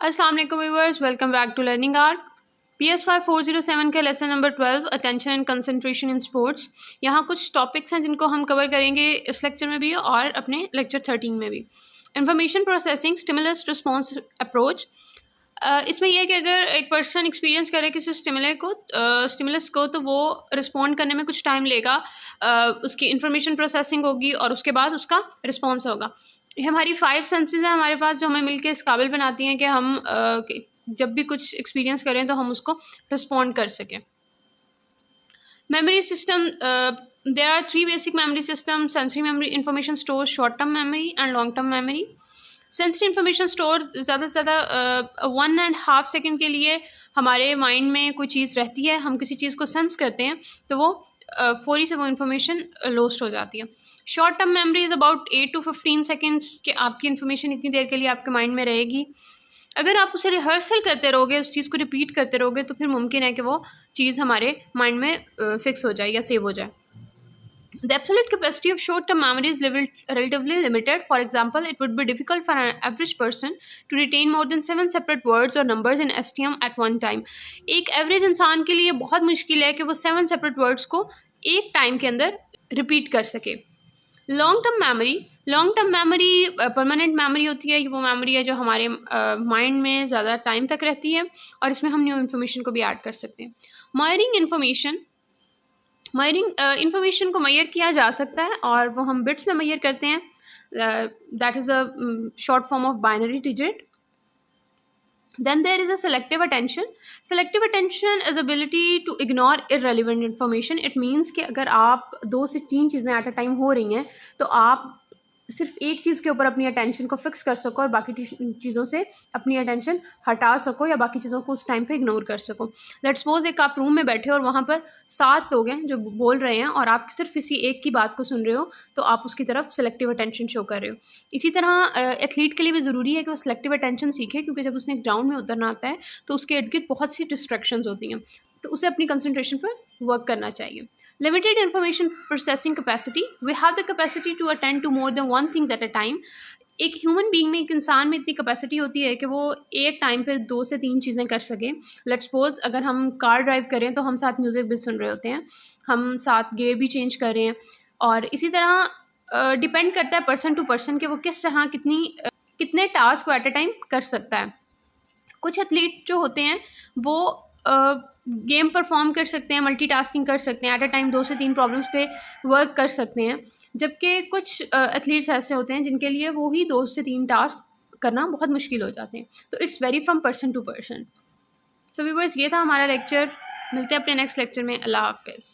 अस्सलाम वालेकुम viewers, welcome back to learning art. PS5 407 का lesson number 12 attention and concentration in sports. यहाँ कुछ टॉपिक्स हैं जिनको हम कवर करेंगे इस लेक्चर में भी और अपने लेक्चर 13 में भी। Information processing, stimulus response approach. इसमें यह है कि अगर एक पर्सन एक्सपीरियंस करे किसी स्टिमुलस को तो वो रिस्पॉन्ड करने में कुछ टाइम लेगा। उसकी इंफॉर्मेशन प्रोसेसिंग होगी और उसके बाद उसका रिस्पॉन्स होगा। ये हमारी 5 सेंसेस हैं हमारे पास जो हमें मिलके इस काबिल बनाती हैं कि हम जब भी कुछ एक्सपीरियंस करें तो हम उसको रिस्पॉन्ड कर सकें। Memory system, there are 3 basic memory system: sensory memory, information store, short term memory and long term memory. Sensory information store ज़्यादा से ज़्यादा 1.5 सेकेंड के लिए हमारे माइंड में कोई चीज़ रहती है, हम किसी चीज़ को सेंस करते हैं तो वो फौरी से वो इन्फॉर्मेशन लॉस्ट हो जाती है। Short term memory is about 8 to 15 seconds कि आपकी इन्फॉर्मेशन इतनी देर के लिए आपके माइंड में रहेगी। अगर आप उसे रिहर्सल करते रहोगे, उस चीज़ को रिपीट करते रहोगे तो फिर मुमकिन है कि वो चीज़ हमारे माइंड में फिक्स हो जाए या सेव हो जाए। The absolute capacity of short-term memory is relatively limited. For example, it would be difficult for an average person to retain more than 7 separate words or numbers in STM at one time. एक average इंसान के लिए बहुत मुश्किल है कि वो 7 separate words को एक टाइम के अंदर रिपीट कर सके। Long term memory permanent memory होती है। वो मेमोरी है जो हमारे माइंड में ज़्यादा टाइम तक रहती है और इसमें हम न्यू इन्फॉर्मेशन को भी ऐड कर सकते हैं। इंफॉर्मेशन को मैयर किया जा सकता है और वो हम बिट्स में मैयर करते हैं। That is a short form of binary digit. Then there is a selective attention. Selective attention is ability to ignore irrelevant information. It means कि अगर आप 2 से 3 चीज़ें एट अ टाइम हो रही हैं तो आप सिर्फ एक चीज़ के ऊपर अपनी अटेंशन को फिक्स कर सको और बाकी चीज़ों से अपनी अटेंशन हटा सको या बाकी चीज़ों को उस टाइम पे इग्नोर कर सको। लेट्स सपोज एक आप रूम में बैठे हो और वहाँ पर 7 लोग हैं जो बोल रहे हैं और आप सिर्फ किसी एक की बात को सुन रहे हो तो आप उसकी तरफ सेलेक्टिव अटेंशन शो कर रहे हो। इसी तरह एथलीट के लिए भी ज़रूरी है कि वो सेलेक्टिव अटेंशन सीखे, क्योंकि जब उसने ग्राउंड में उतरना आता है तो उसके इर्द गिर्द बहुत सी डिस्ट्रैक्शंस होती हैं, तो उसे अपनी कंसंट्रेशन पर वर्क करना चाहिए। Limited information processing capacity. We have the capacity to attend to more than one things at a time. एक ह्यूमन बीइंग में, एक इंसान में इतनी कैपेसिटी होती है कि वो एक टाइम पे 2 से 3 चीज़ें कर सके। लेट्स सपोज अगर हम कार ड्राइव करें तो हम साथ म्यूज़िक भी सुन रहे होते हैं, हम साथ गियर भी चेंज कर रहे हैं और इसी तरह डिपेंड करता है पर्सन टू पर्सन कि वो किस तरह कितने टास्क को एट अ टाइम कर सकता है। कुछ एथलीट जो होते हैं वो गेम परफॉर्म कर सकते हैं, मल्टीटास्किंग कर सकते हैं, एट अ टाइम 2 से 3 प्रॉब्लम्स पे वर्क कर सकते हैं, जबकि कुछ एथलीट्स ऐसे होते हैं जिनके लिए वो ही 2 से 3 टास्क करना बहुत मुश्किल हो जाते हैं। तो it's very from person to person. So viewers, ये था हमारा लेक्चर। मिलते हैं अपने नेक्स्ट लेक्चर में। अल्लाह हाफिज़।